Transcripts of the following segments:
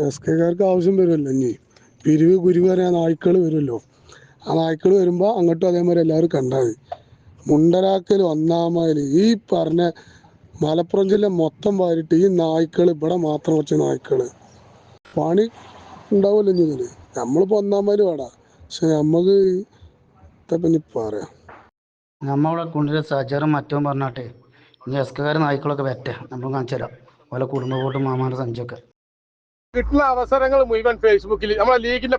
S കെക്കാർക്ക് ആവശ്യം വരുമല്ലോ. ഇനി പിരിവ് കുരുവ് പറയാൻ നായ്ക്കൾ വരുമല്ലോ. ആ നായ്ക്കൾ വരുമ്പോൾ അങ്ങോട്ടും അതേമാതിരി എല്ലാവരും കണ്ടാൽ മതി. മുണ്ടരാക്കൽ ഒന്നാമതിൽ ഈ പറഞ്ഞ മലപ്പുറം ജില്ല മൊത്തം വാരിട്ട് ഈ നായ്ക്കൾ ഇവിടെ മാത്രം കുറച്ച് നായ്ക്കൾ പണി ഉണ്ടാവില്ല. ഇനി ഇതിൽ നമ്മളിപ്പോൾ ഒന്നാമതിൽ വേടാ, പക്ഷെ നമുക്ക് ഇതപ്പം പറയാം. നമ്മളിവിടെ കൊണ്ടുവരുന്ന സജറും മറ്റവും പറഞ്ഞാട്ടെ ഇനി എസ് കെക്കാർ നായ്ക്കളൊക്കെ പറ്റേ നമ്മൾ കാണിച്ചു തരാം. ഓലെ കുടുംബ വോട്ടും മാമാന്റെ സഞ്ചൊക്കെ കിട്ടുന്ന അവസരങ്ങൾ മുഴുവൻ ഫേസ്ബുക്കിൽ നമ്മളെ ലീഗിന്റെ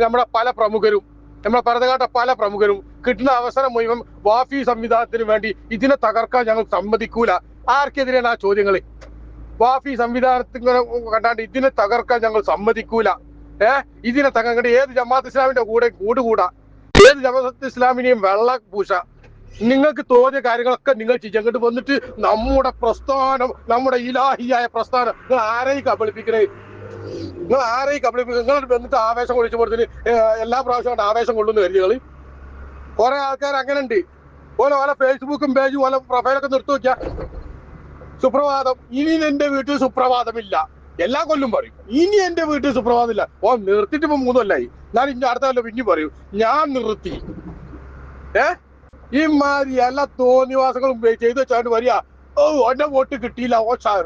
നമ്മുടെ പല പ്രമുഖരും നമ്മളെ ഭരണഘാട്ട പല പ്രമുഖരും കിട്ടുന്ന അവസരം മുഴുവൻ വാഫി സംവിധാനത്തിന് വേണ്ടി ഇതിനെ തകർക്കാൻ ഞങ്ങൾ സമ്മതിക്കൂല. ആർക്കെതിരെയാണ് ആ ചോദ്യങ്ങൾ? വാഫി സംവിധാനത്തിന് കണ്ടാണ്ട് ഇതിനെ തകർക്കാൻ ഞങ്ങൾ സമ്മതിക്കൂല. ഇതിനെ തകർക്കേണ്ട ഏത് ജമാഅത്ത് ഇസ്ലാമിന്റെ കൂടെ കൂടുകൂടാ, ഏത് ജമാഅത്ത് ഇസ്ലാമിനെയും വെള്ള പൂശ. നിങ്ങൾക്ക് തോന്നിയ കാര്യങ്ങളൊക്കെ നിങ്ങൾ ചെയ്യങ്ങോട്ട് വന്നിട്ട് നമ്മുടെ പ്രസ്ഥാനം, നമ്മുടെ ഇലാഹിയായ പ്രസ്ഥാനം നിങ്ങൾ ആരെയും കബളിപ്പിക്കണേ? നിങ്ങൾ ആരെയും കബളിപ്പിക്കുക? നിങ്ങൾ വന്നിട്ട് ആവേശം കൊള്ളിച്ചു കൊടുത്തിന് എല്ലാ പ്രാവശ്യവും ആവേശം കൊള്ളുന്ന കരുതികൾ കുറെ ആൾക്കാർ അങ്ങനെ ഉണ്ട്. ഓല ഫേസ്ബുക്കും പേജും ഓല പ്രൊഫൈലൊക്കെ നിർത്തി നോക്കിയാ സുപ്രഭാതം, ഇനി എന്റെ വീട്ടിൽ സുപ്രഭാതമില്ല. എല്ലാ കൊല്ലും പറയും ഇനി എന്റെ വീട്ടിൽ സുപ്രഭാതമില്ല. ഓ നിർത്തിട്ട് ഇപ്പൊ 3 കൊല്ലായി. ഞാൻ ഇനി അടുത്ത കൊല്ലം പിന്നെ പറയും ഞാൻ നിർത്തി. ഈ മാതിരി എല്ലാ തോന്നിവാസങ്ങളും ചെയ്തു വെച്ചാണ്ട് വരിക. ഓ എന്റെ വോട്ട് കിട്ടിയില്ല, ഓ ഷാർ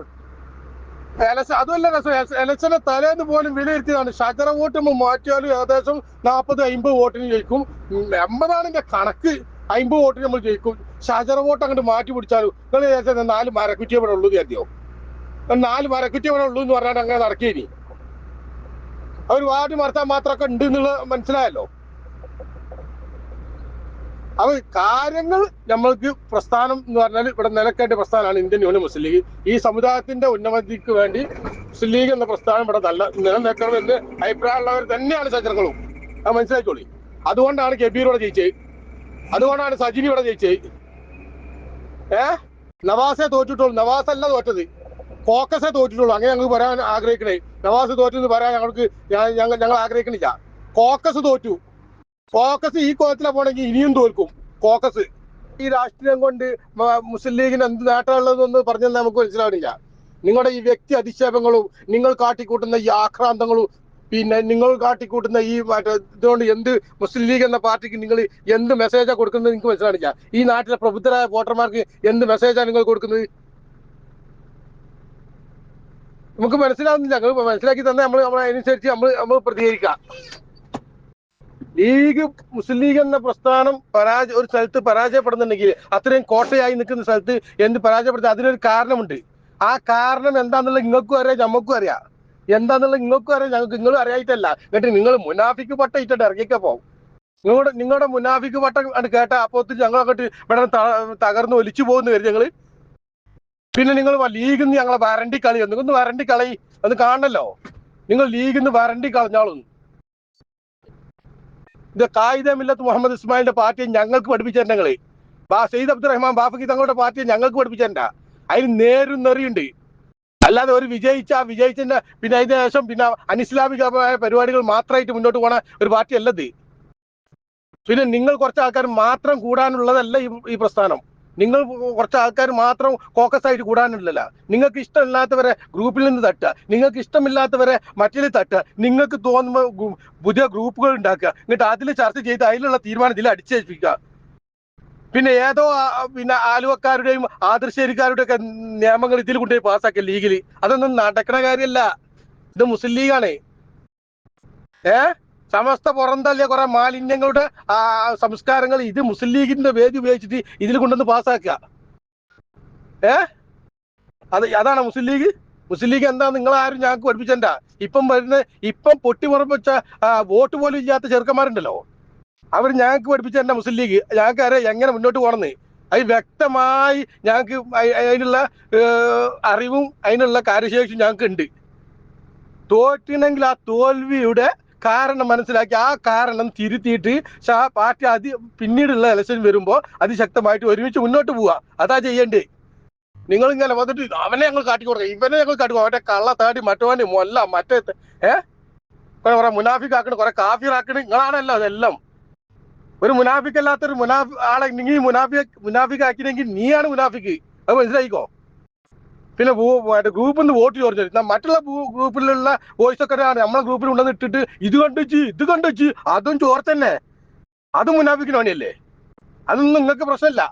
അതുമല്ല രസം. ഇലക്ഷന്റെ തലേന്ന് പോലും വിലയിരുത്തിയതാണ്. ഷജറ വോട്ട് നമ്മൾ മാറ്റിയാലും ഏകദേശം 40-50 വോട്ടിന് ജയിക്കും. 80 എന്റെ കണക്ക്. 50 വോട്ടിന് നമ്മൾ ജയിക്കും. ഷജറ വോട്ട് അങ്ങോട്ട് മാറ്റി പിടിച്ചാലും നിങ്ങൾ 4 മരക്കുറ്റി ഇവിടെ ഉള്ളൂ കരുതിയോ? 4 മരക്കുറ്റി ഇവിടെ ഉള്ളൂ എന്ന് പറഞ്ഞാൽ അങ്ങനെ നടക്കേനി. അവർ വാർഡ് മറത്താൻ മാത്രമൊക്കെ ഉണ്ട് എന്നുള്ളത് മനസ്സിലായല്ലോ. അപ്പൊ കാര്യങ്ങൾ നമ്മൾക്ക് പ്രസ്ഥാനം എന്ന് പറഞ്ഞാൽ ഇവിടെ നിലക്കേണ്ട പ്രസ്ഥാനമാണ് ഇന്ത്യൻ യൂണിയൻ മുസ്ലിം ലീഗ്. ഈ സമുദായത്തിന്റെ ഉന്നമതിക്ക് വേണ്ടി മുസ്ലിം ലീഗ് എന്ന പ്രസ്ഥാനം ഇവിടെ നല്ല നിലനിൽക്കണമെന്ന് അഭിപ്രായമുള്ളവർ തന്നെയാണ് സജനങ്ങളും. അത് മനസ്സിലാക്കിക്കോളി. അതുകൊണ്ടാണ് കബീർ ഇവിടെ ജയിച്ചത്, അതുകൊണ്ടാണ് സജിനി ഇവിടെ ജയിച്ചത്. നവാസെ തോറ്റിട്ടുള്ളൂ. നവാസ് അല്ല തോറ്റത്, കോക്കസെ തോറ്റിട്ടുള്ളൂ. അങ്ങനെ ഞങ്ങൾക്ക് പറയാൻ ആഗ്രഹിക്കണേ. നവാസ് തോറ്റെന്ന് പറയാൻ ഞങ്ങൾ ആഗ്രഹിക്കണില്ല. കോക്കസ് തോറ്റു. കോക്കസ് ഈ കോലത്തിലാ പോണെങ്കിൽ ഇനിയും തോൽക്കും. കോക്കസ് ഈ രാഷ്ട്രീയം കൊണ്ട് മുസ്ലിം ലീഗിന് എന്ത് നേട്ടമുള്ളതെന്ന് പറഞ്ഞാൽ നമുക്ക് മനസ്സിലാവില്ല. നിങ്ങളുടെ ഈ വ്യക്തി അധിക്ഷേപങ്ങളും നിങ്ങൾ കാട്ടിക്കൂട്ടുന്ന ഈ ആക്രാന്തങ്ങളും പിന്നെ നിങ്ങൾ കാട്ടിക്കൂട്ടുന്ന ഈ ഇതുകൊണ്ട് എന്ത് മുസ്ലിം ലീഗ് എന്ന പാർട്ടിക്ക് നിങ്ങൾ എന്ത് മെസ്സേജാണ് കൊടുക്കുന്നത് നിങ്ങൾക്ക് മനസ്സിലാവില്ല. ഈ നാട്ടിലെ പ്രബുദ്ധരായ വോട്ടർമാർക്ക് എന്ത് മെസ്സേജാണ് നിങ്ങൾ കൊടുക്കുന്നത് നമുക്ക് മനസ്സിലാവുന്നില്ല. ഞങ്ങൾ മനസ്സിലാക്കി തന്നെ നമ്മൾ അതിനനുസരിച്ച് നമ്മൾ പ്രതികരിക്കാം. ലീഗ് മുസ്ലിം ലീഗ് എന്ന പ്രസ്ഥാനം ഒരു സ്ഥലത്ത് പരാജയപ്പെടുന്നുണ്ടെങ്കിൽ അത്രയും കോട്ടയായി നിൽക്കുന്ന സ്ഥലത്ത് എന്ത് പരാജയപ്പെടുത്ത അതിനൊരു കാരണമുണ്ട്. ആ കാരണം എന്താന്നുള്ളത് നിങ്ങൾക്കും അറിയാം, ഞമ്മക്കും അറിയാം. എന്താന്നുള്ളത് നിങ്ങൾക്കും അറിയാം, ഞങ്ങൾക്ക് നിങ്ങളും അറിയായിട്ടല്ല. എന്നിട്ട് നിങ്ങൾ മുനാഫിക്ക് പട്ട ഇട്ടിട്ട് ഇറങ്ങിയൊക്കെ പോകും. നിങ്ങളുടെ മുനാഫിക്ക് പട്ടം കേട്ട അപ്പോഴത്തേക്ക് ഞങ്ങളങ്ങോട്ട് ഇവിടെ തകർന്ന് ഒലിച്ചു പോകുന്ന വരും ഞങ്ങള്. പിന്നെ നിങ്ങൾ ലീഗിൽ നിന്ന് ഞങ്ങളെ വരണ്ടി കളി ഒന്ന് വരണ്ടി കളി അത് കാണണല്ലോ. നിങ്ങൾ ലീഗിൽ നിന്ന് വരണ്ടി കളഞ്ഞാളും. ഇത് കായിദ മില്ലത്ത് മുഹമ്മദ് ഇസ്മായിലിന്റെ പാർട്ടിയെ ഞങ്ങൾക്ക് പഠിപ്പിച്ചെങ്ങള്. സെയ്ദ് അബ്ദുറഹ്മാൻ ബാഫക്കി തങ്ങളുടെ പാർട്ടിയെ ഞങ്ങൾക്ക് പഠിപ്പിച്ചെണ്ട. അതിന് നേരും നെറിയുണ്ട്. അല്ലാതെ ഒരു വിജയിച്ചതിന്റെ പിന്നെ അതിന് ശേഷം പിന്നെ അനിസ്ലാമികമായ പരിപാടികൾ മാത്രമായിട്ട് മുന്നോട്ട് പോണ ഒരു പാർട്ടി അല്ലത്. പിന്നെ നിങ്ങൾ കുറച്ച് ആൾക്കാർ മാത്രം കൂടാനുള്ളതല്ല ഈ പ്രസ്ഥാനം. നിങ്ങൾ കുറച്ച് ആൾക്കാർ മാത്രം ഫോക്കസ് ആയിട്ട് കൂടാനുള്ളതല്ല. നിങ്ങൾക്ക് ഇഷ്ടമില്ലാത്തവരെ ഗ്രൂപ്പിൽ നിന്ന് തട്ടുക, നിങ്ങൾക്ക് ഇഷ്ടമില്ലാത്തവരെ മറ്റേ തട്ടുക, നിങ്ങൾക്ക് തോന്നുമ്പോൾ പുതിയ ഗ്രൂപ്പുകൾ ഉണ്ടാക്കുക, എന്നിട്ട് അതിൽ ചർച്ച ചെയ്ത് അതിലുള്ള തീരുമാനം ഇതിൽ അടിച്ചേൽപ്പിക്കുക. പിന്നെ ഏതോ പിന്നെ ആലുവക്കാരുടെയും ആദർശേരിക്കാരുടെയും ഒക്കെ നിയമങ്ങൾ ഇതിൽ കൊണ്ടുപോയി പാസ്സാക്കിയ ലീഗിൽ അതൊന്നും നടക്കണ കാര്യമല്ല. ഇത് മുസ്ലിം ലീഗാണ്. സമസ്ത പുറന്തള്ളിയ കുറെ മാലിന്യങ്ങളുടെ സംസ്കാരങ്ങൾ ഇത് മുസ്ലിം ലീഗിന്റെ വേദി ഉപയോഗിച്ചിട്ട് ഇതിൽ കൊണ്ടുവന്ന് പാസ്സാക്കുക. അതാണ് മുസ്ലിം ലീഗ്. മുസ്ലിം ലീഗ് എന്താ നിങ്ങളാരും ഞങ്ങൾക്ക് പഠിപ്പിച്ചണ്ട. ഇപ്പം പൊട്ടിമുറപ്പിച്ച വോട്ട് പോലും ഇല്ലാത്ത ചെറുക്കന്മാരുണ്ടല്ലോ, അവർ ഞങ്ങൾക്ക് പഠിപ്പിച്ചണ്ട മുസ്ലിം ലീഗ്. ഞങ്ങൾക്ക് അറിയാം എങ്ങനെ മുന്നോട്ട് പോകണമെന്ന്. അത് വ്യക്തമായി ഞങ്ങൾക്ക് അതിനുള്ള അറിവും അതിനുള്ള കാര്യശേഷിയും ഞങ്ങൾക്ക് ഉണ്ട്. തോറ്റിനെങ്കിൽ ആ തോൽവിയുടെ കാരണം മനസ്സിലാക്കി ആ കാരണം തിരുത്തിയിട്ട് പാർട്ടി പിന്നീടുള്ള ഇലക്ഷൻ വരുമ്പോൾ അതിശക്തമായിട്ട് ഒരുമിച്ച് മുന്നോട്ട് പോവുക. അതാ ചെയ്യണ്ടേ. നിങ്ങളിങ്ങനെ വന്നിട്ട് അവനെ ഞങ്ങൾ കാട്ടിക്കൊടുക്കുക, ഇവനെ ഞങ്ങൾ കാട്ടിക്കൊടുക്കുക, അവന്റെ കള്ള താടി മറ്റവന് മൊല്ല മറ്റേ കുറെ മുനാഫിക്കാക്കണ്, കുറെ കാഫിറാക്കണ്. നിങ്ങളാണല്ലോ അതെല്ലാം. ഒരു മുനാഫിക്കല്ലാത്തൊരു ആളെ നീ മുനാഫിക്കാക്കിനെങ്കിൽ നീയാണ് മുനാഫിക്ക്. അത് മനസ്സിലായിക്കോ. പിന്നെ ഗ്രൂപ്പിൽ നിന്ന് വോട്ട് ചോദിച്ചത് മറ്റുള്ള ഗ്രൂപ്പിലുള്ള വോയിസ് ഒക്കെ നമ്മളെ ഗ്രൂപ്പിൽ ഉണ്ടെന്ന് ഇട്ടിട്ട് ഇത് കണ്ടുവച്ച് അതും ചോർത്തന്നെ, അതും മുനാഫിക്കിന് പണിയല്ലേ? അതൊന്നും നിങ്ങൾക്ക് പ്രശ്നമില്ല.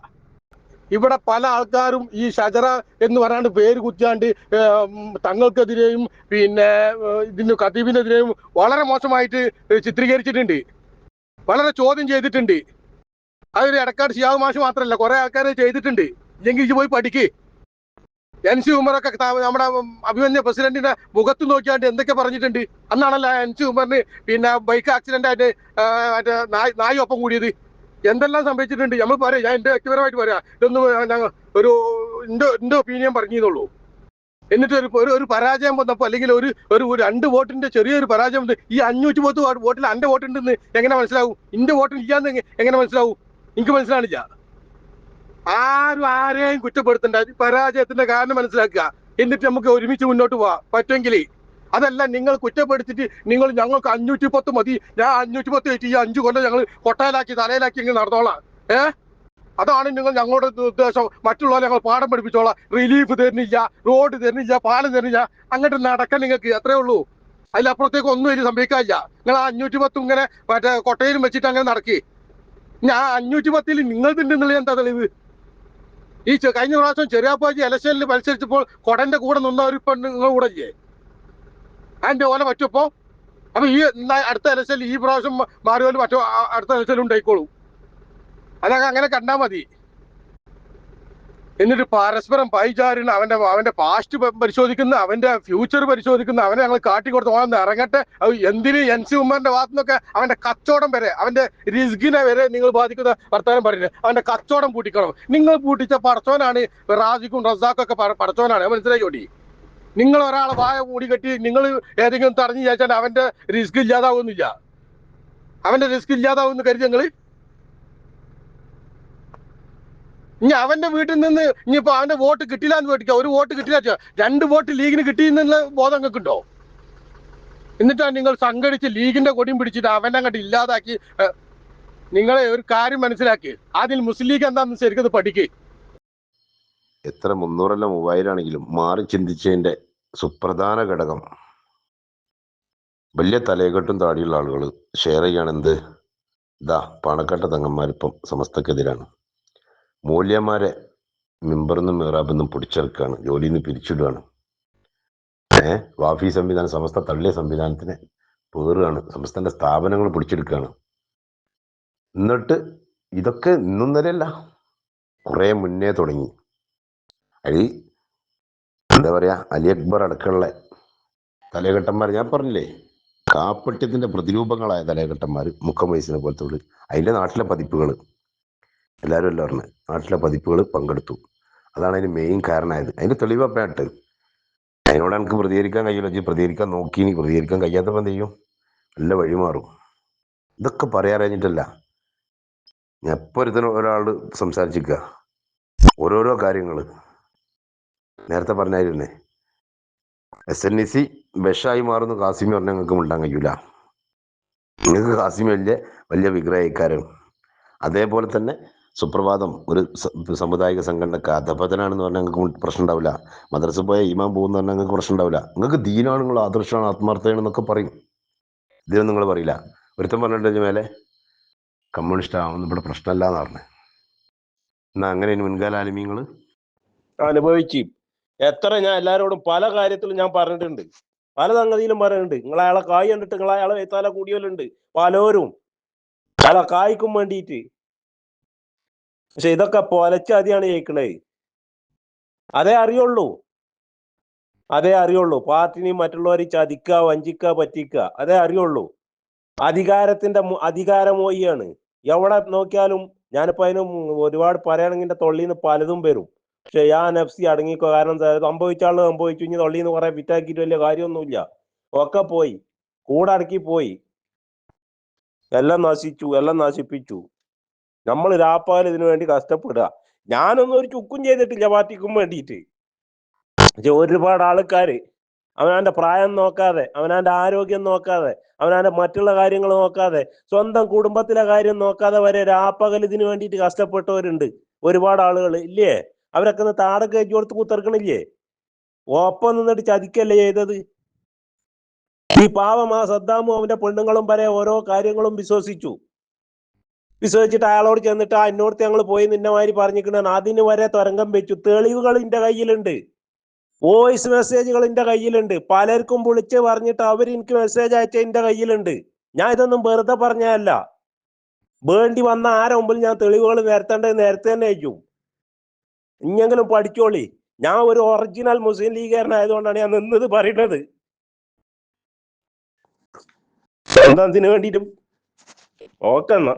ഇവിടെ പല ആൾക്കാരും ഈ ഷജറ എന്ന് പറയാണ്ട് പേര് കുത്തിയാണ്ട് തങ്ങൾക്കെതിരെയും പിന്നെ ഇതിന് ഖതീബിനെതിരെയും വളരെ മോശമായിട്ട് ചിത്രീകരിച്ചിട്ടുണ്ട്, വളരെ ചോദ്യം ചെയ്തിട്ടുണ്ട്. അതൊരു എടക്കാട് ഷിയാബ് മാഷ് മാത്രമല്ല, കുറെ ആൾക്കാർ ചെയ്തിട്ടുണ്ട്. ഇല്ലെങ്കിൽ ഇത് പോയി പഠിക്ക്. NC ഉമറൊക്കെ നമ്മുടെ അഭിമന്യ പ്രസിഡന്റിന്റെ മുഖത്ത് നോക്കിയാണ്ട് എന്തൊക്കെ പറഞ്ഞിട്ടുണ്ട്. അന്നാണല്ലോ NC ഉമറിന് പിന്നെ ബൈക്ക് ആക്സിഡന്റ് ആയിട്ട് മറ്റേ നായി ഒപ്പം കൂടിയത്. എന്തെല്ലാം സംഭവിച്ചിട്ടുണ്ട് നമ്മൾ പറയാം. ഞാൻ എന്റെ വ്യക്തിപരമായിട്ട് പറയാം. ഇതൊന്നും ഞങ്ങൾ എന്റെ ഒപ്പീനിയൻ പറഞ്ഞുള്ളൂ. എന്നിട്ട് ഒരു പരാജയം വന്നപ്പോൾ, അല്ലെങ്കിൽ ഒരു 2 വോട്ടിന്റെ ചെറിയൊരു പരാജയം വന്ന് ഈ 510 വോട്ടിൽ എന്റെ വോട്ടുണ്ടെന്ന് എങ്ങനെ മനസ്സിലാവും? എന്റെ വോട്ട് ഇല്ലാന്ന് എങ്ങനെ മനസ്സിലാവും? എനിക്ക് മനസ്സിലാണില്ല. ആരും ആരെയും കുറ്റപ്പെടുത്തണ്ട. പരാജയത്തിന്റെ കാരണം മനസ്സിലാക്കുക, എന്നിട്ട് നമുക്ക് ഒരുമിച്ച് മുന്നോട്ട് പോവാം പറ്റുമെങ്കിൽ. അതല്ല നിങ്ങൾ കുറ്റപ്പെടുത്തിട്ട് നിങ്ങൾ ഞങ്ങൾക്ക് 510 മതി, ഞാൻ 510 വെച്ച് ഈ 5 കൊല്ലം ഞങ്ങൾ കൊട്ടയിലാക്കി തലയിലാക്കി ഇങ്ങനെ നടന്നോളാം. അതാണ് നിങ്ങൾ ഞങ്ങളുടെ ഉദ്ദേശം. മറ്റുള്ളവരെ ഞങ്ങൾ പാഠം പഠിപ്പിച്ചോളാം. റിലീഫ് തരുന്നില്ല, റോഡ് തരുന്നില്ല, പാലം തരുന്നില്ല, അങ്ങോട്ട് നടക്കാൻ നിങ്ങൾക്ക് എത്രയേ ഉള്ളൂ. അതിലപ്പുറത്തേക്ക് ഒന്നും ഇതിൽ സംഭവിക്കാനില്ല. നിങ്ങൾ ആ 510 ഇങ്ങനെ മറ്റേ കൊട്ടയിലും വെച്ചിട്ട് അങ്ങനെ നടക്കി. ഞാൻ 510 നിങ്ങൾ തിന്നുന്നില്ല. എന്താ തെളിവ്? ഈ കഴിഞ്ഞ പ്രാവശ്യം ചെറിയാപ്പാജി ഇലക്ഷനിൽ മത്സരിച്ചപ്പോൾ കൊടന്റെ കൂടെ നിന്ന ഒരു പെണ്ണ് നിങ്ങൾ കൂടെ ചെയ്യേ അതിന്റെ ഓല പറ്റപ്പോ. അപ്പൊ ഈ അടുത്ത ഇലക്ഷനിൽ ഈ പ്രാവശ്യം മാറിയോല് മറ്റോ അടുത്ത ഇലക്ഷനിൽ ഉണ്ടായിക്കോളൂ. അതൊക്കെ അങ്ങനെ കണ്ടാൽ മതി. എന്നിട്ട് പരസ്പരം പൈചാരിന് അവന്റെ പാസ്റ്റ് പരിശോധിക്കുന്ന, അവന്റെ ഫ്യൂച്ചർ പരിശോധിക്കുന്ന, അവനെ ഞങ്ങൾ കാട്ടിക്കൊടുത്ത് ഓന്ന് ഇറങ്ങട്ടെ. എന്തിന് NC ഉമ്മറിന്റെ ഭാഗത്തു നിന്നൊക്കെ അവന്റെ കച്ചവടം വരെ, അവന്റെ റിസ്കിനെ വരെ നിങ്ങൾ ബാധിക്കുന്ന വർത്തമാനം പറയുന്നത്. അവന്റെ കച്ചവടം പൂട്ടിക്കണം. നിങ്ങൾ പൂട്ടിച്ച പടച്ചോനാണ്. റാസിക്കും റസാഖും ഒക്കെ പടച്ചോനാണ്. മനസ്സിലായിക്കോട്ടി. നിങ്ങൾ ഒരാളെ വായ മൂടി കെട്ടി നിങ്ങൾ ഏതെങ്കിലും തടഞ്ഞു ചോദിച്ചാൽ അവന്റെ റിസ്ക് ഇല്ലാതാവുന്നില്ല. അവന്റെ റിസ്ക് ഇല്ലാതാവുമെന്ന് കരുതി ഞങ്ങള് ഇനി അവന്റെ വീട്ടിൽ നിന്ന് ഇനിയിപ്പോ അവന്റെ വോട്ട് കിട്ടില്ല എന്ന് മേടിക്കാം. ഒരു വോട്ട് കിട്ടില്ല, 2 വോട്ട് ലീഗിന് കിട്ടിയെന്നുള്ള ബോധം നിങ്ങൾക്ക് ഉണ്ടോ? എന്നിട്ടാണ് നിങ്ങൾ സംഘടിച്ച് ലീഗിന്റെ കൊടിയും പിടിച്ചിട്ട് അവനെ അങ്ങോട്ട് ഇല്ലാതാക്കി. നിങ്ങളെ ഒരു കാര്യം മനസ്സിലാക്കി, അതിൽ മുസ്ലിം ലീഗ് എന്താണെന്ന് ശരിക്കും പഠിക്ക്. എത്ര 300 അല്ല 3000 ആണെങ്കിലും മാറി ചിന്തിച്ചതിന്റെ സുപ്രധാന ഘടകം വലിയ തലയെക്കെട്ടും താടിയുള്ള ആളുകൾ ഷെയർ ചെയ്യാണ്. എന്ത് പണക്കട്ട തങ്ങന്മാരിപ്പം സമസ്തക്കെതിരാണ്. മൂല്യന്മാരെ മിമ്പറിന്നും മിറാബെന്നും പിടിച്ചെടുക്കുകയാണ്, ജോലിയിൽ നിന്ന് പിരിച്ചിടുകയാണ്. വാഫി സംവിധാനം, സമസ്ത തള്ളിയ സംവിധാനത്തിനെ പേറുകയാണ്, സമസ്തന്റെ സ്ഥാപനങ്ങൾ പിടിച്ചെടുക്കുകയാണ്. എന്നിട്ട് ഇതൊക്കെ ഇന്നും വരെയല്ല, കുറെ മുന്നേ തുടങ്ങി. എന്താ പറയാ, അലി അക്ബർ അടക്കമുള്ള തലകെട്ടന്മാർ, ഞാൻ പറഞ്ഞില്ലേ, കാപ്പട്യത്തിന്റെ പ്രതിരൂപങ്ങളായ തലകെട്ടന്മാർ, മുക്കം വയസ്സിനെ പോലത്തെ അതിന്റെ നാട്ടിലെ പതിപ്പുകൾ എല്ലാവരും എല്ലാം പറഞ്ഞു, നാട്ടിലെ പതിപ്പുകൾ പങ്കെടുത്തു. അതാണ് അതിന് മെയിൻ കാരണമായത്. അതിന്റെ തെളിവപ്പായിട്ട് അതിനോട് എനിക്ക് പ്രതികരിക്കാൻ കഴിയില്ല. പ്രതികരിക്കാൻ നോക്കി, ഇനി പ്രതികരിക്കാൻ കഴിയാത്തപ്പോൾ എന്ത് ചെയ്യും? നല്ല വഴിമാറും. ഇതൊക്കെ പറയാറിഞ്ഞിട്ടല്ല, ഞാൻ എപ്പോൾ ഒരാൾ സംസാരിച്ചിരിക്കുക ഓരോരോ കാര്യങ്ങൾ നേരത്തെ പറഞ്ഞായിരുന്നേ. SNEC ബഷായി മാറുന്നു കാസിമി പറഞ്ഞാൽ നിങ്ങൾക്ക് മിണ്ടാൻ കഴിയൂല. നിങ്ങൾക്ക് കാസിമി വലിയ വിഗ്രഹക്കാരൻ. അതേപോലെ തന്നെ സുപ്രഭാതം ഒരു സമുദായിക സംഘടനക്ക് അധപതനാണെന്ന് പറഞ്ഞാൽ നിങ്ങൾക്ക് പ്രശ്നം ഉണ്ടാവില്ല. മദ്രസ പോയ ഇമാം പോകുന്ന പറഞ്ഞാൽ നിങ്ങൾക്ക് പ്രശ്നം ഉണ്ടാവില്ല. നിങ്ങൾക്ക് ദീനാണ്, നിങ്ങൾ ആദർശമാണ്, ആത്മാർത്ഥമാണെന്നൊക്കെ പറയും. ഇതിനൊന്നും നിങ്ങൾ പറയില്ല. ഒരുത്തം പറഞ്ഞിട്ട് മേലെ കമ്മ്യൂണിസ്റ്റ് ആവുന്ന ഇവിടെ പ്രശ്നമല്ല എന്ന് പറഞ്ഞു. എന്നാ അങ്ങനെ മുൻകാല ആലിമീങ്ങൾ അനുഭവിച്ചു. ഞാൻ എല്ലാവരോടും പല കാര്യത്തിലും ഞാൻ പറഞ്ഞിട്ടുണ്ട്, പല സംഗതിയിലും പറഞ്ഞിട്ടുണ്ട്. നിങ്ങളയാളെ കായ് കണ്ടിട്ട് നിങ്ങളയാളെ എത്താല കൂടിയവരുണ്ട് പലരും, പല കായ്ക്കും വേണ്ടിയിട്ട്. പക്ഷെ ഇതൊക്കെ പൊലച്ചതിയാണ് ജയിക്കണേ. അതേ അറിയുള്ളൂ. പാർട്ടിനെയും മറ്റുള്ളവരെ ചതിക്കുക, വഞ്ചിക്കുക, പറ്റിക്കുക, അതേ അറിയുള്ളൂ. അധികാരമോഹിയാണ്. എവിടെ നോക്കിയാലും ഞാനിപ്പോ അതിന് ഒരുപാട് പറയുകയാണെങ്കിൽ തൊള്ളിന്ന് പലതും വരും. പക്ഷെ നഫ്സി അടങ്ങിക്കോ. കാരണം സംഭവിച്ചാളും സംഭവിച്ചു. ഇനി തൊള്ളിന്ന് കുറെ വിറ്റാക്കിയിട്ട് വലിയ കാര്യമൊന്നുമില്ല. ഒക്കെ പോയി, കൂടടക്കി പോയി, എല്ലാം നശിപ്പിച്ചു. നമ്മൾ രാപ്പാൽ ഇതിനു വേണ്ടി കഷ്ടപ്പെടുക. ഞാനൊന്നും ഒരു ചുക്കും ചെയ്തിട്ടില്ല പാർട്ടിക്കും വേണ്ടിയിട്ട്. പക്ഷെ ഒരുപാട് ആൾക്കാര് അവനാന്റെ പ്രായം നോക്കാതെ, അവനാന്റെ ആരോഗ്യം നോക്കാതെ, അവനാന്റെ മറ്റുള്ള കാര്യങ്ങൾ നോക്കാതെ, സ്വന്തം കുടുംബത്തിലെ കാര്യം നോക്കാതെ വരെ രാപ്പകൽ ഇതിനു വേണ്ടിയിട്ട് കഷ്ടപ്പെട്ടവരുണ്ട്. ഒരുപാട് ആളുകൾ ഇല്ലേ? അവരൊക്കെ ഒന്ന് താട കയറ്റി കൊടുത്ത് കുത്തിറക്കണില്ലേ? ഒപ്പം നിന്നിട്ട് ചതിക്കല്ലേ ചെയ്തത്. ഈ പാവം ആ സദ്ദാമും അവന്റെ പെണ്ണുങ്ങളും വരെ ഓരോ കാര്യങ്ങളും വിശ്വസിച്ചിട്ട് അയാളോട് ചെന്നിട്ട് എന്നോട് ഞങ്ങൾ പോയി നിന്നമാതിരി പറഞ്ഞിരിക്കണ അതിന് വരെ തരംഗം വെച്ചു. തെളിവുകൾ എന്റെ കയ്യിലുണ്ട്, വോയിസ് മെസ്സേജുകൾ എന്റെ കയ്യിലുണ്ട്, പലർക്കും വിളിച്ച് പറഞ്ഞിട്ട് അവർ എനിക്ക് മെസ്സേജ് അയച്ച എന്റെ കയ്യിലുണ്ട്. ഞാൻ ഇതൊന്നും വെറുതെ പറഞ്ഞതല്ല. വേണ്ടി വന്ന ആരെ മുമ്പിൽ ഞാൻ തെളിവുകൾ നിരത്തേണ്ടത് നേരത്തെ തന്നെ അയക്കും. ഇനിയെങ്കിലും പഠിച്ചോളി. ഞാൻ ഒരു ഒറിജിനൽ മുസ്ലിം ലീഗുകാരനായതുകൊണ്ടാണ് ഞാൻ നിന്നത് പറയുന്നത്. എന്താ അതിന് വേണ്ടിയിട്ടും ഓക്കെ എന്നാ.